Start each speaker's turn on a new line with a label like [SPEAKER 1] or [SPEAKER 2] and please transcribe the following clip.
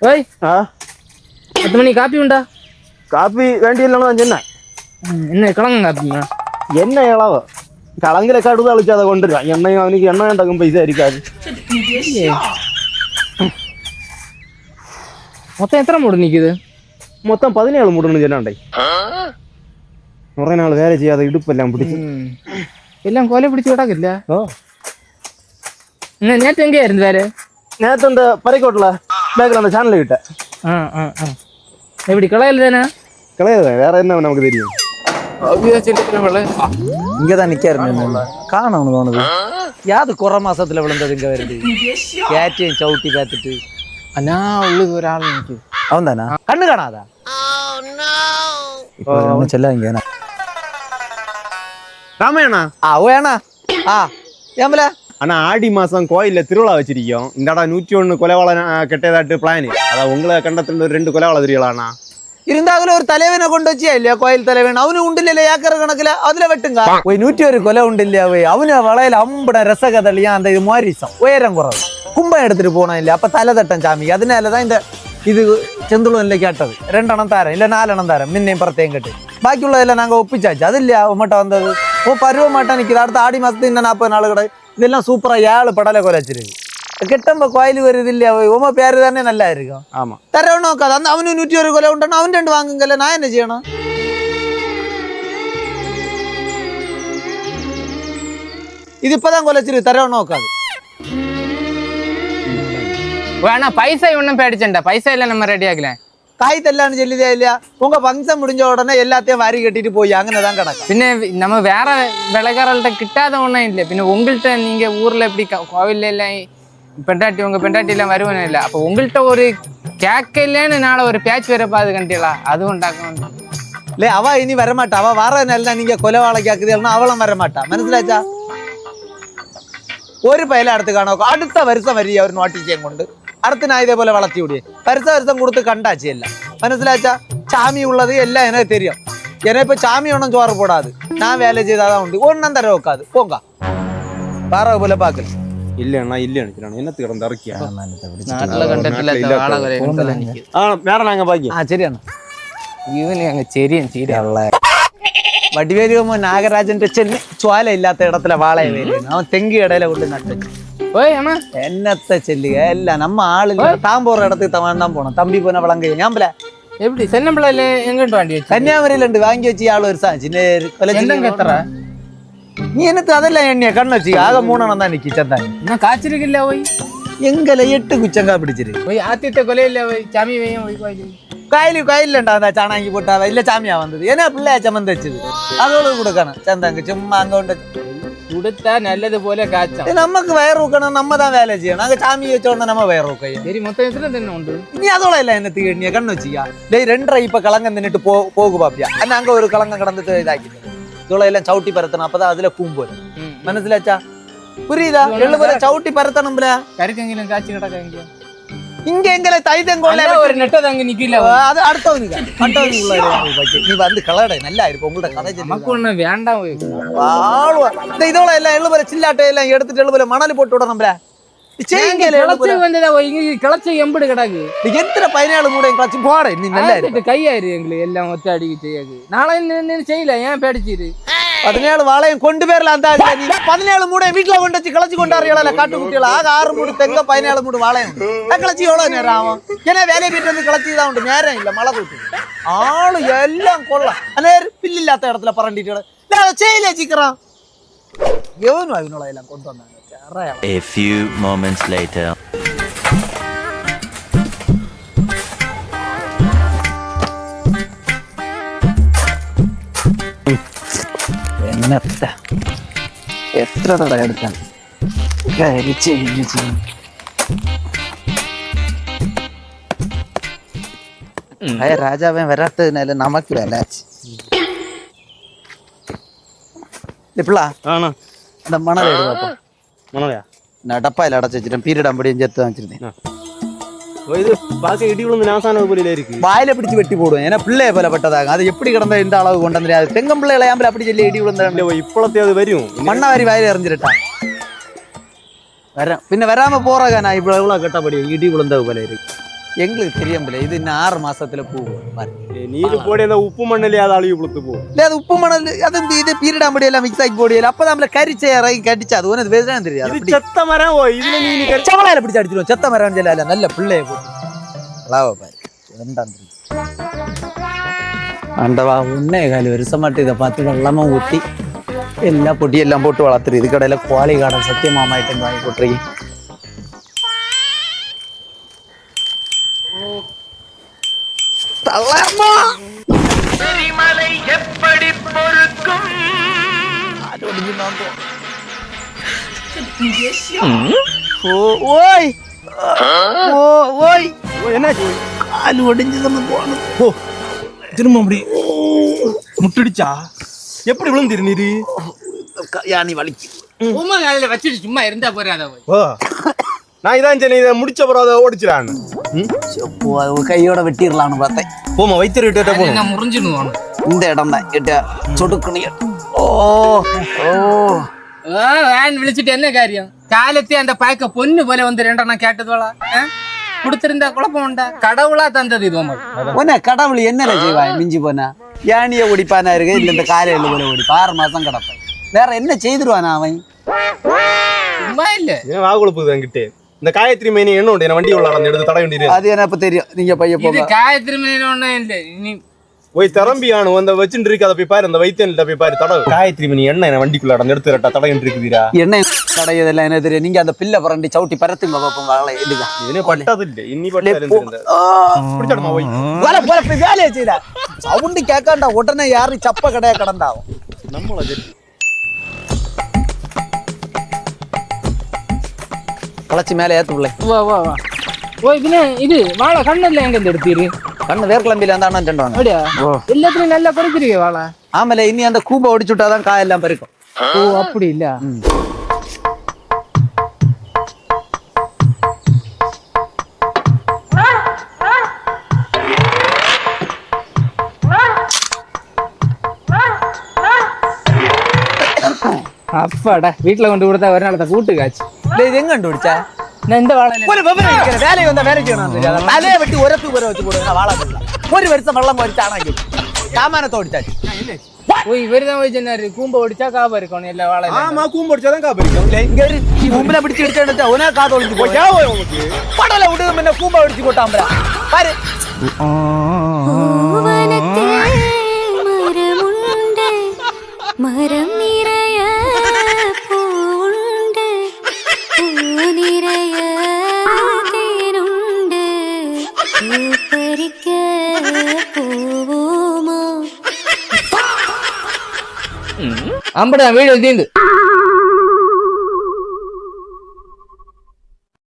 [SPEAKER 1] ஓய் பத்து மணி காப்பி உண்டா?
[SPEAKER 2] காப்பி வேண்டியല്ലോ ചെന്ന
[SPEAKER 1] என்ன கிழங்கு காப்பியா?
[SPEAKER 2] என்ன இளவ കളങ്കിലൊക്കെ അടുത്ത് കളിച്ചാതെ കൊണ്ടുവരാം. എണ്ണയും അവനിക്ക് എണ്ണ ഉണ്ടാക്കും പൈസ ആയിരിക്കും.
[SPEAKER 1] மொத்தம் எத்தனை மூடு நிக்குது?
[SPEAKER 2] മൊത്തം 17 മൂടണം ചെല്ലാണ്ടേ. കുറെ നാൾ വേല ചെയ്യാതെ ഇടുപ്പെല്ലാം പിടിച്ചു
[SPEAKER 1] എല്ലാം കൊല പിടിച്ച് കിടക്കില്ല. നേരത്തെ എങ്കയായിരുന്നു വേല?
[SPEAKER 2] നേരത്തെ എന്താ പരക്കോട്ടുള്ള ബാക്കിൽ ചാനൽ കിട്ട
[SPEAKER 1] எப்படி கிளையில தானே?
[SPEAKER 2] കളയത് വേറെ എന്നാ നമുക്ക് தெரியும்.
[SPEAKER 3] இங்கதான் நிக்காருன்னு காணவனு தோணுது. யாது குறை மாசத்துல விழுந்தது இங்க வருது. கேட்டையும் சவுட்டி பார்த்துட்டு
[SPEAKER 1] அண்ணா உள்ளது ஒரு ஆள் நிக்குது.
[SPEAKER 3] அவன் தானா? கண்ணு காணாதா? செல்லாங்க
[SPEAKER 2] ராமையாண்ணா
[SPEAKER 3] வேணா ஏம்பல
[SPEAKER 2] அண்ணா ஆடி மாசம் கோயில்ல திருவிழா வச்சிருக்கோம். இந்தாடா 101 கொலைவாள கெட்டதாட்டு பிளான். அதான் உங்களை கண்டத்துல 2 கொலைவாள தெரியலாண்ணா.
[SPEAKER 3] இருந்தாலும் ஒரு தலைவனை கொண்டு வச்சியா இல்லையா? கோயில் தலைவன் அவனு உண்டு இல்லையா? ஏக்கர் கணக்குல அதுல வெட்டுங்க. 101 கொலை உண்டு இல்லையா? அவனு வளையல அம்பட ரசகதலையா அந்த இது மாரிசம் உயரம் குறவு கும்பம் எடுத்துட்டு போனா இல்லையா? அப்ப தலை தட்டம் சாமி. அதனாலதான் இந்த இது செந்துளம் இல்லை கேட்டது. 2 எண்ணம் தாரம் இல்ல 4 எண்ணம் தாரம் முன்னையும் புறத்தையும் கட்டு பாக்கி உள்ளதில்ல நாங்க ஒப்பிச்சாச்சு. அது இல்லையா உமட்ட வந்தது? பருவ மாட்டா நிக்குது. அடுத்த ஆடி மாசத்து இன்னும் 40 நாள் கடை. இதெல்லாம் சூப்பரா 7 படலை குறைச்சிருக்கு. கெட்டம்ப கோயிலுக்கு வருது இல்லையா? உமா பேரு தானே நல்லா இருக்கும்.
[SPEAKER 2] ஆமா
[SPEAKER 3] தரவ நோக்காது. அந்த அவனு 101 கொலை உண்டானா அவன் 2 வாங்குங்கல்ல. நான் என்ன செய்யணும்? இது இப்பதான் கொலைச்சிருக்கு. தரவ நோக்காது.
[SPEAKER 1] வேணா பைசா ஒன்னும் பேடிச்சேன்டா. பைசா இல்ல நம்ம ரெடி ஆகல.
[SPEAKER 3] காய் தெல்லான்னு சொல்லிதே இல்லையா? உங்க ஃபங்க்ஷன் முடிஞ்ச உடனே எல்லாத்தையும் வாரி கட்டிட்டு போய் அங்கதான் கிடக்கும்.
[SPEAKER 1] பின்ன நம்ம வேற விளைகாரல்கிட்ட கிட்டாத ஒன்றும் இல்லை. பின்ன உங்கள்கிட்ட நீங்க ஊர்ல எப்படி கோவில்ல எல்லாம் பெண்டாட்டி உங்க பெண்டாட்டி எல்லாம் வருவனே இல்லை. அப்போ உங்கள்கிட்ட ஒரு கேட்க இல்லைன்னு நாளை ஒரு பேச்சு வரப்பா அது கண்டியலா அது உண்டாக்க
[SPEAKER 3] இல்ல அவ இனி வரமாட்டா. அவ வர நல்லா நீங்க கொலைவாளை கேக்குதுன்னா அவளும் வரமாட்டா. മനസ്സിലാച്ചാ? ഒരു പൈല അടുത്ത് കാണോ അടുത്ത வருஷம் വരിക ഒരു നോട്ടീസ് കൊണ്ട് അടുത്ത ഞാൻ ഇതേപോലെ വളർത്തി വിടിയേ. வருஷம் கொடுத்து கண்டாச்சியல்ல. മനസ്സിലാച്ചാ? சாமி உள்ளது எல்லாம் எனக்கு தெரியும். ஏன்னா இப்ப சாமி ஒன்றும் சோறு போடாது. நான் வேலை செய்தாதான் உண்டு. ஒன்றும் தர வைக்காது. போங்க பாரவ போல பாக்கல.
[SPEAKER 2] இல்லண்ணா இல்ல என்னத்துக்கு கிடந்து இறக்கியா
[SPEAKER 1] நாட்டுல கண்டத்துல
[SPEAKER 2] வேற நாங்க பாக்கி
[SPEAKER 3] ശരിയാണ്.
[SPEAKER 1] ഇവന് അങ്ങ് ചെരിയൻ ശരിയല്ല.
[SPEAKER 3] വടിവേലുമോ നാഗരാജന്റെ ചെന്നി ചോല ഇല്ലാത്ത ഇടത്തിലെ വാളയ വേലയാണ്. അവൻ തെങ്കി ഇടയിലെ കൊണ്ട് നട്ടു.
[SPEAKER 1] ഓയ് അമ്മ
[SPEAKER 3] എന്നത്തെ ചെല്ലുക എല്ലാം നമ്മ ആളില്ല. താൻ പോற ഇടത്ത് തമിഴ്നാൻ പോണം. തമ്പി പോന വളം കഴിയും. ഞാൻ
[SPEAKER 1] எப்படி சென்னம்பிள்ளை எங்கிட்டு வாண்டி வச்சு
[SPEAKER 3] കന്യാകുമാരിയിലുണ്ട്. വാങ്ങി വെച്ച് ആള് ഒരു സാധനം. நீ என்னத்து அதெல்லாம் எண்ணிய கண்ணு வச்சு ஆக 3 எண்ணம் தான் நிக்கி சந்தாங்க.
[SPEAKER 1] நான் காய்ச்சிருக்கில்ல போய்
[SPEAKER 3] எங்களை 8 குச்சங்கா பிடிச்சிரு.
[SPEAKER 1] போய் ஆத்திட்ட கொலையில போய் சாமி வையும் போய் கோயில்
[SPEAKER 3] கோயில்லண்டா அந்த சாணாங்கி போட்டாவா இல்ல சாமியா வந்தது. ஏன்னா பிள்ளையா சமந்து வச்சது அதோட கொடுக்கணும். சந்தாங்க சும்மா அங்க உண்டு
[SPEAKER 1] கொடுத்தா நல்லது போல காய்ச்சா
[SPEAKER 3] நமக்கு வயர் ஊக்கணும். நம்ம தான் வேலை செய்யணும். நாங்க சாமி வச்சோட நம்ம வயர் ஊக்கையும்
[SPEAKER 1] சரி. மொத்தம் எத்தனை தின்னு உண்டு?
[SPEAKER 3] நீ அதோட இல்ல என்னத்துக்கு எண்ணிய கண்ணு வச்சியா? டேய் 2.5 இப்ப கலங்க தின்னுட்டு போகு பாப்பியா. அண்ணா அங்க ஒரு கலங்க கடந்துட்டு இதாக்கிட்டு இதோட எல்லாம் சவுட்டி பரத்தணும். அப்பதான் அதுல பூம்பு മനസ്സിലാച്ചാ? புரியுதா? எள்ளுபோல சவுட்டி பரத்தணும்ல.
[SPEAKER 1] கருக்கங்கிலும் காய்ச்சி கிடக்காங்க
[SPEAKER 3] இங்க எங்களை தைதங்கோல
[SPEAKER 1] ஒரு நெட்டை அங்க நிக்கல.
[SPEAKER 3] அது அடுத்தவனுக்கு நீ வந்து கலடை நல்லா இருக்கும். உங்களோட கதை
[SPEAKER 1] நமக்கு ஒண்ணு வேண்டாம்.
[SPEAKER 3] இதோட எல்லாம் எள்ளுபோல சில்லாட்டை எல்லாம் எடுத்துட்டு எள்ளுபோல மணல் போட்டு விடணும்ல.
[SPEAKER 1] கிளச்சி எம்படு கிடாக்கு
[SPEAKER 3] எத்தனை 17 மூட கிளச்சி போட நீ நல்லா
[SPEAKER 1] கையாயிரு எங்களுக்கு எல்லாம் ஒத்த அடிக்க செய்யாது. நாளை செய்யல ஏன் பேடிச்சிரு
[SPEAKER 3] 17 வாழையும் கொண்டு பேர்ல அந்த 17 மூட வீட்டுல கொண்டு வச்சு கிளச்சி கொண்டாடுறீங்களா? காட்டு குட்டியில ஆக 6 மூடு தெங்க 17 மூடு வாழையும் கிளச்சி எவ்வளவு நேரம் ஆகும்? ஏன்னா வேலையை வீட்டு வந்து கிளச்சி தான் உண்டு. நேரம் இல்ல மழை கூட்டு ஆளு எல்லாம் கொள்ளலாம். நேரம் பில்லு இல்லாத இடத்துல பரண்டிட்டு செய்யல சீக்கிரம் எவனும் அவனோட எல்லாம் கொண்டு வந்தாங்க.
[SPEAKER 4] A few moments later.
[SPEAKER 3] എന്നത്തെ എത്ര തട എടുക്കാൻ രാജാവൻ വരാത്തതിനാല് നമുക്ക് വിലാച്ച് ഇപ്പളാ அந்த மணல் எடுப்பா.
[SPEAKER 2] மணலையா
[SPEAKER 3] டப்பாயில் அடைச்சி வச்சிருக்கேன். பீரியட் அம்படியும் சேர்த்து வச்சிருந்தேன்.
[SPEAKER 2] இது பார்க்க இடி விழுந்து நாசான போல இருக்கு.
[SPEAKER 3] வாயில பிடிச்சு வெட்டி போடுவேன். ஏன்னா பிள்ளைய போல பட்டதாங்க. அது எப்படி கிடந்த இந்த அளவு கொண்டு வந்து தெங்கம் பிள்ளை இளையாமல் அப்படி சொல்லி இடி விழுந்த
[SPEAKER 2] இப்பளத்தே அது வரும்.
[SPEAKER 3] மண்ணை வாரி வாயில எறிஞ்சிருட்டான். வர பின்ன வராம போறாங்க. நான் இவ்வளவு கட்டப்படி இடி விழுந்தது போல இருக்கு. எங்களுக்கு தெரியும்ல இது இன்னும் 6 மாசத்துல போகும் பாரு.
[SPEAKER 2] நீரு போடி அந்த உப்பு மண்ணிலே அது அழுகி புளுத்து போகும்.
[SPEAKER 3] இல்ல அது உப்பு மணல் அது இது பீரிடாம்படி எல்லாம் மிக்ஸ் ஆகி போடியல அப்பதான் நம்மள கரிச்ச இறங்கி கடிச்சு அது ஒண்ணு வேதனை தெரியாது.
[SPEAKER 2] இது செத்த மரம் ஓ இதுல நீ
[SPEAKER 3] சவளாயில பிடிச்சு அடிச்சிருவோம். செத்த மரம் இல்ல நல்ல பிள்ளைய போட்டு லாவ பாரு ரெண்டாம் ஆண்டவா 1.25 வருஷமாட்டு இதை பார்த்து வெள்ளமா ஊத்தி எல்லா பொட்டியெல்லாம் போட்டு வளர்த்துரு. இது கடையில கோழி காடன் சத்தியமாமாயிட்டு வாங்கி போட்டுருக்கீங்க. கால் ஒடிஞ்சு
[SPEAKER 2] திரும்ப அப்படி முட்டடிச்சா எப்படி விழுந்துரு நீரு
[SPEAKER 3] யானி வலிக்கு
[SPEAKER 1] உமா காலையில வச்சுட்டு சும்மா இருந்தா போறாத
[SPEAKER 2] ஓ நான் இதான் சரி இதை முடிச்ச பிறகு அதை ஓடிச்சிடான்னு
[SPEAKER 3] கையோட வெட்டிடலான்னு பார்த்தேன்.
[SPEAKER 2] போமா வைத்திரு விட்டு போமா
[SPEAKER 1] நான் முறிஞ்சிடுவான்
[SPEAKER 3] இந்த இடம் தான் இட்ட சொடுக்கணும். ஓ ஓ
[SPEAKER 1] வேன் விழிச்சிட்டு என்ன காரியம் காலத்தே அந்த பாய்க்க பொண்ணு போல வந்து ரெண்டா கேட்டதோளா கொடுத்திருந்தா குழப்பம் உண்டா கடவுளா தந்தது இது
[SPEAKER 3] உன்ன கடவுள் என்னல செய்வாய் மிஞ்சி போனா யானிய ஓடிப்பானா இருக்கு இல்ல இந்த காலையில போல ஓடிப்பா 6 மாசம் கிடப்பேன் வேற என்ன செய்திருவானா அவன்
[SPEAKER 1] சும்மா இல்ல
[SPEAKER 2] ஏன் வாகுழுப்புது என்கிட்ட இந்த காயத்ரி மேனி என்ன உண்டு என்ன வண்டி உள்ள நடந்து எடுத்து தட வேண்டியது
[SPEAKER 3] அது எனக்கு தெரியும். நீங்க பைய
[SPEAKER 1] இது
[SPEAKER 3] போங்க
[SPEAKER 1] காயத்ரி மீன் ஒண்ணும் இல்ல நீ
[SPEAKER 2] போய் திறம்பியானு அந்த வச்சுட்டு இருக்கு அதை போய் பாரு அந்த வைத்தியன்கிட்ட போய் பாரு தட காயத்ரி மேனி என்ன என்ன வண்டிக்குள்ள நடந்து எடுத்து ரெட்டா தட இருக்குதீரா
[SPEAKER 3] என்ன கடையதெல்லாம் என்ன தெரியும். நீங்க அந்த பிள்ளை புரண்டி சவுட்டி பரத்துங்க பாப்போம் வாழை எடுங்க
[SPEAKER 2] இதுனே பட்டது இல்ல இன்னி பட்டா இருந்திருந்த பிடிச்சடமா போய்
[SPEAKER 3] வர போற போய் வேலையை செய்யல சவுண்டு கேட்காண்டா உடனே யாரும் சப்ப கடையா கடந்தாவும்
[SPEAKER 2] நம்மள
[SPEAKER 3] களைச்சி மேலே ஏத்து பிள்ளை
[SPEAKER 1] வா வா வா ஓ இது வாழை கண்ணல்ல எங்க இருந்து எடுத்தீரு
[SPEAKER 3] கண்ணு வேர்க்கிளம்பில இருந்தா அண்ணன் வாங்க
[SPEAKER 1] அப்படியா எல்லாத்துலயும் நல்லா பறிச்சிருக்கே வாழை
[SPEAKER 3] ஆமல இனி அந்த கூப்பை ஒடிச்சு விட்டாதான் காயெல்லாம் பறிக்கும்.
[SPEAKER 1] ஓ அப்படி இல்ல அப்பாடா வீட்டுல கொண்டு கொடுத்தா ஒரு நாளத்தை கூட்டு காய்ச்சி
[SPEAKER 3] இது எங்க கண்டுபிடிச்சா
[SPEAKER 1] நான் இந்த வாழை
[SPEAKER 3] ஒரு விவரம் இருக்கிற வேலையை வந்தா வேலைக்கு வேணும் தலையை வெட்டி உரத்து ஊற வச்சு போடுங்க வாழை போடலாம். 1 வருஷம் வெள்ளம் போயிடுச்சு ஆனா சாமானத்தை ஓடிச்சாச்சு.
[SPEAKER 1] ஓய் இவருதான் போய் சொன்னாரு கூம்ப ஒடிச்சா காபா இருக்கணும் இல்ல வாழை
[SPEAKER 2] ஆமா கூம்படிச்சாதான் காப்பரிக்கும்
[SPEAKER 3] இல்ல இங்க கும்பல பிடிச்சு எடுத்து உனே காது ஒழிஞ்சு போய்
[SPEAKER 2] உங்களுக்கு
[SPEAKER 3] படல விடுங்க முன்ன கூம்ப ஒடிச்சு போட்டாம்பா பாரு
[SPEAKER 5] மரம் நிறைய பூண்டு பூ நிறைய தேனுண்டு பூ பறிக்க போவோமா
[SPEAKER 1] அம்படா வீடு தீந்து